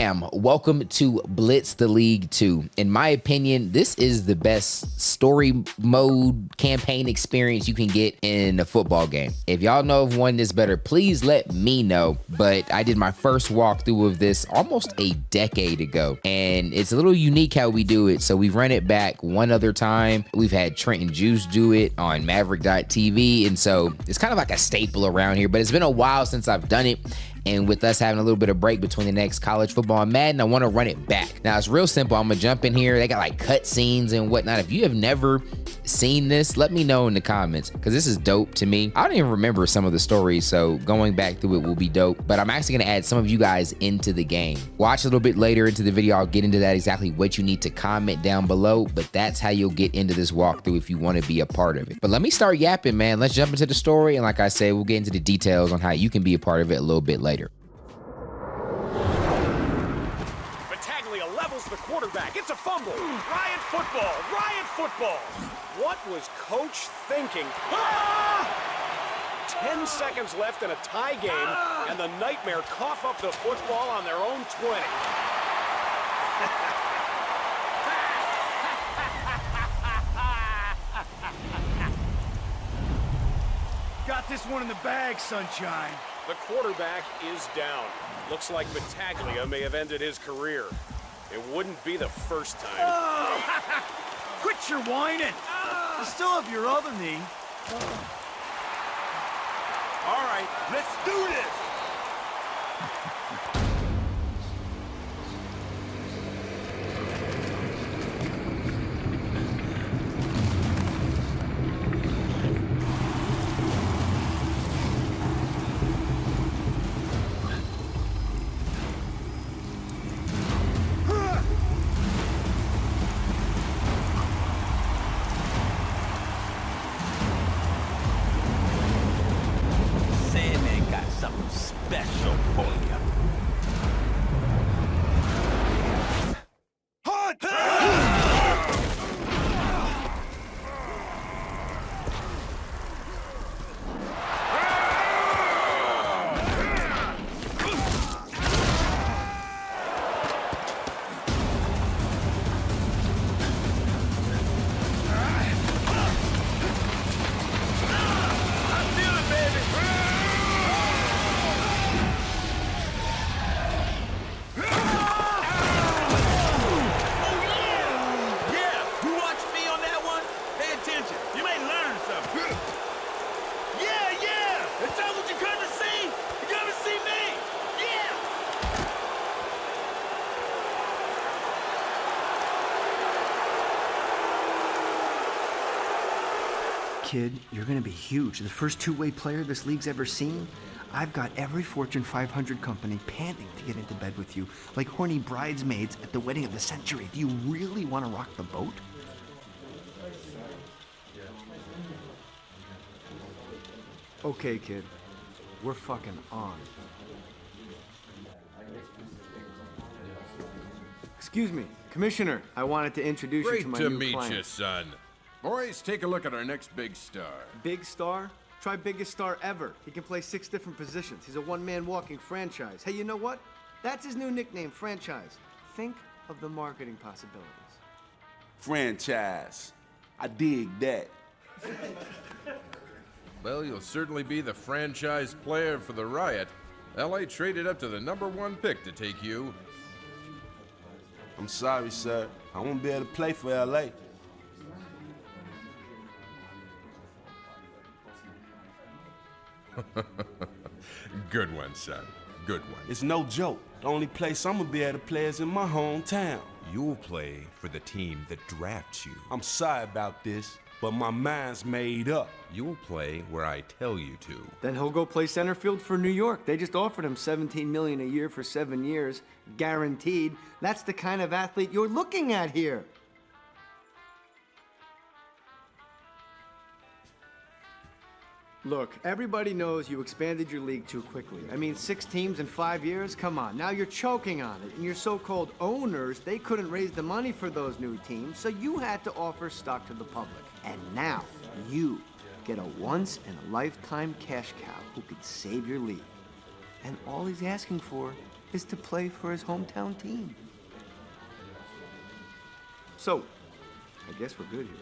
Bam! Welcome to Blitz the League 2. In my opinion, this is the best story mode campaign experience you can get in a football game. If y'all know of one that's better, please let me know. But I did my first walkthrough of this almost a decade ago, and it's a little unique how we do it. So we've run it back one other time. We've had Trenton Juice do it on Maverick.tv, and so it's kind of like a staple around here, but it's been a while since I've done it. And with us having a little bit of break between the next college football and Madden, I want to run it back. Now, it's real simple. I'm going to jump in here. They got like cut scenes and whatnot. If you have never seen this, let me know in the comments, because this is dope to me. I don't even remember some of the stories, so going back through it will be dope. But I'm actually going to add some of you guys into the game. Watch a little bit later into the video. I'll get into that, exactly what you need to comment down below. But that's how you'll get into this walkthrough if you want to be a part of it. But let me start yapping, man. Let's jump into the story. And like I said, we'll get into the details on how you can be a part of it a little bit later. The quarterback. It's a fumble. Riot football. Riot football. What was coach thinking? 10 seconds left in a tie game, and the Nightmare cough up the football on their own 20. Got this one in the bag, Sunshine. The quarterback is down. Looks like Battaglia may have ended his career. It wouldn't be the first time. Quit your whining. You still have your other knee. All right, let's do this. Something special for you. Hunt! Kid, you're gonna be huge. The first two-way player this league's ever seen. I've got every Fortune 500 company panting to get into bed with you, like horny bridesmaids at the wedding of the century. Do you really want to rock the boat? Okay, kid. We're fucking on. Excuse me, Commissioner. I wanted to introduce you to my new client. Great to meet you, son. Boys, take a look at our next big star. Big star? Try biggest star ever. He can play 6 different positions. He's a one-man walking franchise. Hey, you know what? That's his new nickname, Franchise. Think of the marketing possibilities. Franchise. I dig that. Well, you'll certainly be the franchise player for the Riot. LA traded up to the #1 pick to take you. I'm sorry, sir. I won't be able to play for LA. Good one, son. Good one. It's no joke. The only place I'm gonna be able to play is in my hometown. You'll play for the team that drafts you. I'm sorry about this, but my mind's made up. You'll play where I tell you to. Then he'll go play center field for New York. They just offered him $17 million a year for 7 years, guaranteed. That's the kind of athlete you're looking at here. Look, everybody knows you expanded your league too quickly. I mean, 6 teams in 5 years? Come on, now you're choking on it. And your so-called owners, they couldn't raise the money for those new teams, so you had to offer stock to the public. And now, you get a once-in-a-lifetime cash cow who could save your league. And all he's asking for is to play for his hometown team. So, I guess we're good here.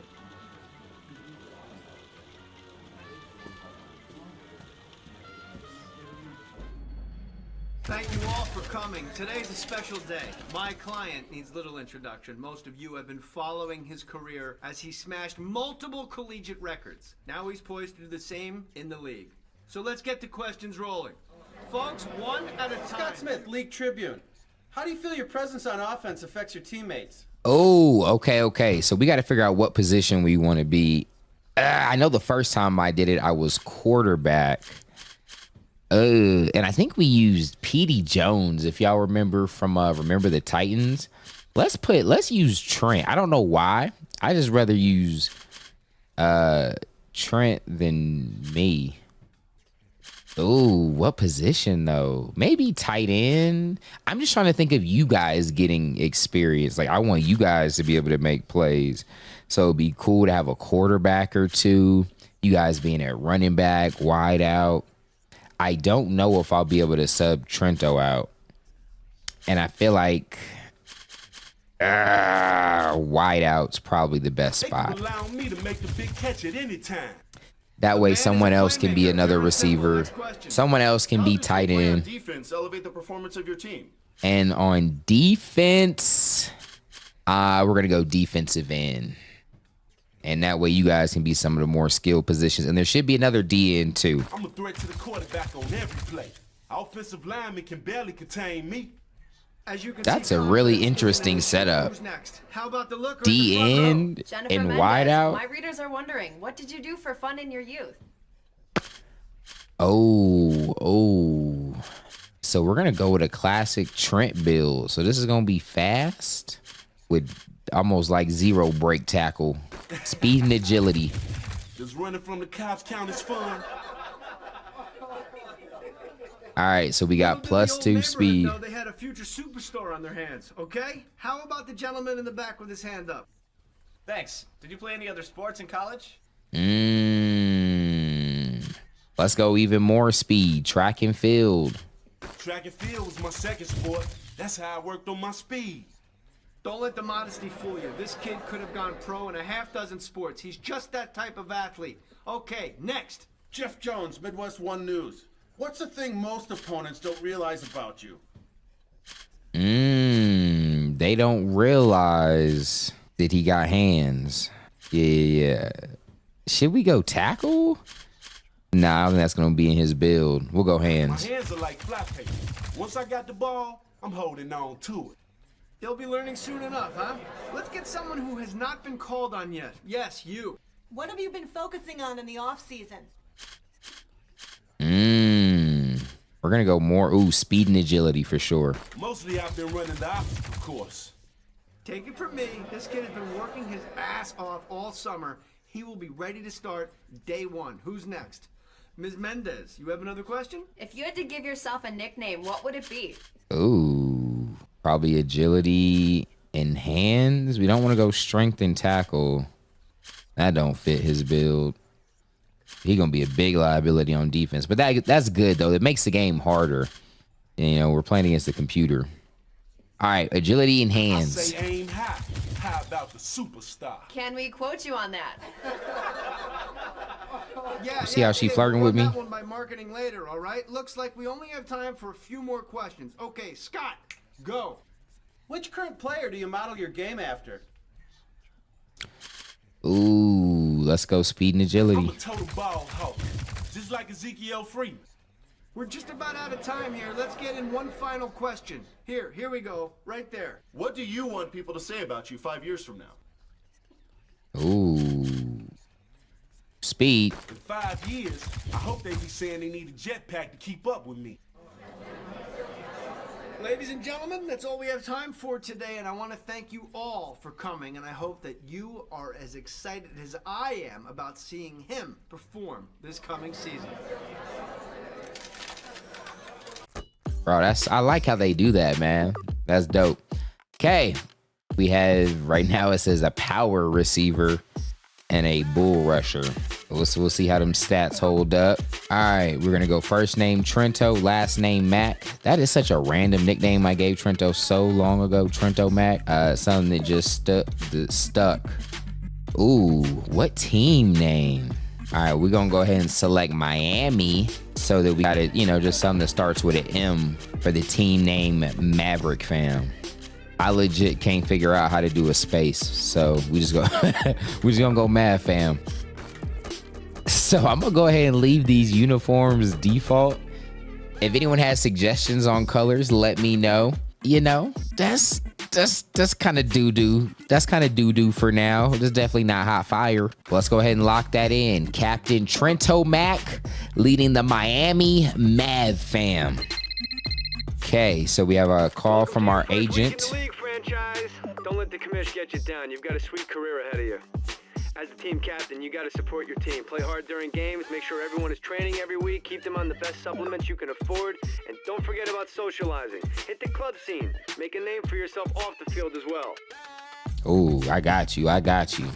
Thank you all for coming. Today's a special day. My client needs little introduction. Most of you have been following his career as he smashed multiple collegiate records. Now he's poised to do the same in the league. So let's get the questions rolling. Folks, one at a time. Scott Smith, League Tribune. How do you feel your presence on offense affects your teammates? Oh, okay. So we got to figure out what position we want to be. I know the first time I did it, I was quarterback. And I think we used Petey Jones, if y'all remember from Remember the Titans. Let's use Trent. I don't know why. I just rather use Trent than me. Oh, what position though? Maybe tight end. I'm just trying to think of you guys getting experience. Like I want you guys to be able to make plays. So it'd be cool to have a quarterback or two. You guys being at running back, wide out. I don't know if I'll be able to sub Trento out. And I feel like wide out's probably the best spot. Allow me to make the big catch at any time. That way someone else can be another receiver. Someone else can be tight end. Defense elevate the performance of your team. And on defense, we're going to go defensive end. And that way you guys can be some of the more skilled positions. And there should be another D in too. I'm a threat to the quarterback on every play. Offensive linemen can barely contain me. As you can That's see, a really interesting setup. Who's next? How about the look? D end Jennifer and Mendez, wide out. My readers are wondering, what did you do for fun in your youth? Oh. So we're going to go with a classic Trent build. So this is going to be fast with almost like zero break tackle, speed and agility. Does running from the cops count as fun? All right, so we got +2 speed. No, they had a future superstar on their hands, okay? How about the gentleman in the back with his hand up? Thanks. Did you play any other sports in college? Let's go even more speed, track and field. Track and field was my second sport. That's how I worked on my speed. Don't let the modesty fool you. This kid could have gone pro in a half dozen sports. He's just that type of athlete. Okay, next. Jeff Jones, Midwest One News. What's the thing most opponents don't realize about you? They don't realize that he got hands. Yeah. Should we go tackle? Nah, I don't think that's going to be in his build. We'll go hands. My hands are like flat paper. Once I got the ball, I'm holding on to it. They'll be learning soon enough, huh? Let's get someone who has not been called on yet. Yes, you. What have you been focusing on in the off-season? We're going to go more, speed and agility for sure. Mostly I've been running the obstacle course. Take it from me, this kid has been working his ass off all summer. He will be ready to start day one. Who's next? Ms. Mendez, you have another question? If you had to give yourself a nickname, what would it be? Ooh, probably agility and hands. We don't want to go strength and tackle. That don't fit his build. He gonna be a big liability on defense, but that's good though. It makes the game harder. You know, we're playing against the computer. All right, agility and hands. I say aim high. How about the superstar? Can we quote you on that? Yeah, See how she flirting we'll with me? run that one by marketing later, all right? Looks like we only have time for a few more questions. Okay, Scott, go. Which current player do you model your game after? Ooh, let's go speed and I'm agility. a total ball hawk, just like Ezekiel Freeman. We're just about out of time here. Let's get in one final question. Here we go, right there. What do you want people to say about you 5 years from now? Ooh, speed. In 5 years, I hope they be saying they need a jetpack to keep up with me. Ladies and gentlemen, that's all we have time for today, and I want to thank you all for coming, and I hope that you are as excited as I am about seeing him perform this coming season. Bro, I like how they do that, man. That's dope. Okay, we have right now it says a power receiver. and a bull rusher. We'll see how them stats hold up. All right, we're gonna go first name Trento, last name Mac. That is such a random nickname I gave Trento so long ago, Trento Mac. Something that just stuck. Ooh, what team name? All right, we're gonna go ahead and select Miami so that we got it, just something that starts with an M for the team name Maverick Fam. I legit can't figure out how to do a space, so we just gonna go Mav Fam. So I'm gonna go ahead and leave these uniforms default. If anyone has suggestions on colors, let me know. That's kind of doo-doo. That's kind of doo-doo for now. It's definitely not hot fire. Let's go ahead and lock that in. Captain Trento Mac leading the Miami Mav Fam. Okay, so we have a call from our agent. In the league franchise, don't let the commish get you down. You've got a sweet career ahead of you. As the team captain, you got to support your team. Play hard during games, make sure everyone is training every week, keep them on the best supplements you can afford, and don't forget about socializing. Hit the club scene. Make a name for yourself off the field as well. Oh, I got you.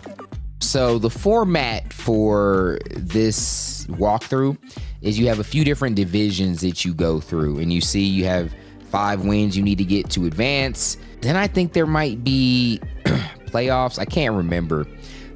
So the format for this walkthrough is you have a few different divisions that you go through, and you see you have 5 wins you need to get to advance. Then I think there might be playoffs. I can't remember.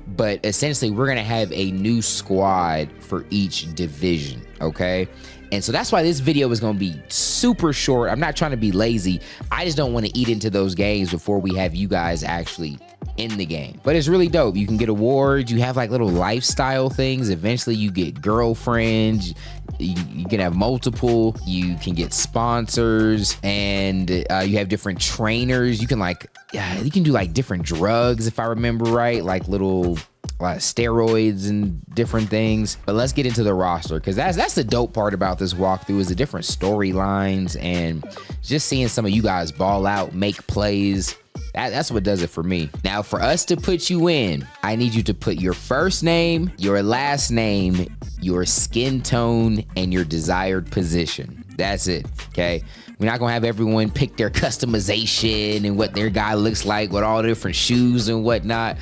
But essentially, we're going to have a new squad for each division, okay? And so that's why this video is going to be super short. I'm not trying to be lazy. I just don't want to eat into those games before we have you guys actually in the game. But it's really dope. You can get awards. You have like little lifestyle things. Eventually, you get girlfriends. You can have multiple. You can get sponsors. And you have different trainers. You can do like different drugs, if I remember right, like little steroids and different things. But let's get into the roster, because that's the dope part about this walkthrough is the different storylines and just seeing some of you guys ball out, make plays. That's what does it for me. Now, for us to put you in, I need you to put your first name, your last name, your skin tone, and your desired position. That's it, okay? We're not gonna have everyone pick their customization and what their guy looks like with all the different shoes and whatnot.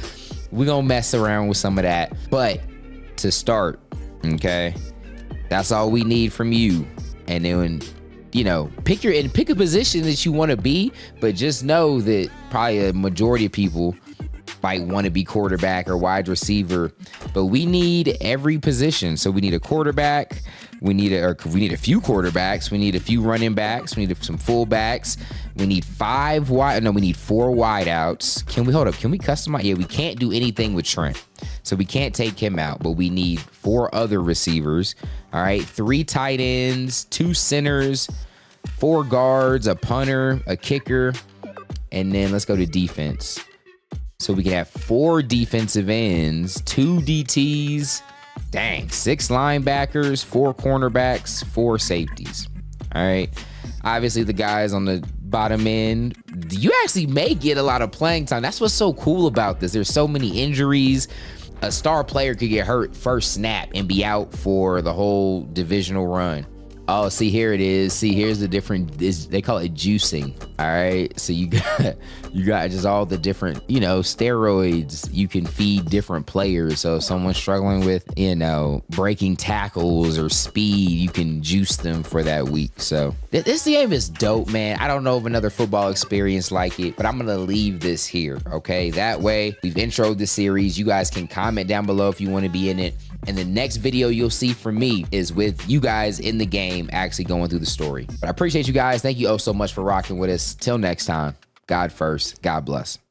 We're gonna mess around with some of that. But to start, okay, that's all we need from you. And then, pick a position that you want to be, but just know that probably a majority of people might want to be quarterback or wide receiver, but we need every position. So we need a quarterback, we need a few quarterbacks, we need a few running backs, we need some fullbacks, we need 4 wideouts. Can we customize? Yeah, we can't do anything with Trent, so we can't take him out, but we need 4 other receivers. All right, 3 tight ends, 2 centers, 4 guards, a punter, a kicker, and then let's go to defense. So we can have 4 defensive ends, 2 DTs, 6 linebackers, 4 cornerbacks, 4 safeties. All right. Obviously, the guys on the bottom end, you actually may get a lot of playing time. That's what's so cool about this. There's so many injuries. A star player could get hurt first snap and be out for the whole divisional run. Oh, see, here it is. See, here's the different, they call it juicing. All right. So you got just all the different, steroids you can feed different players. So if someone's struggling with, breaking tackles or speed, you can juice them for that week. So this game is dope, man. I don't know of another football experience like it, but I'm going to leave this here. Okay. That way we've introed the series. You guys can comment down below if you want to be in it. And the next video you'll see from me is with you guys in the game actually going through the story. But I appreciate you guys. Thank you so much for rocking with us. Till next time, God first, God bless.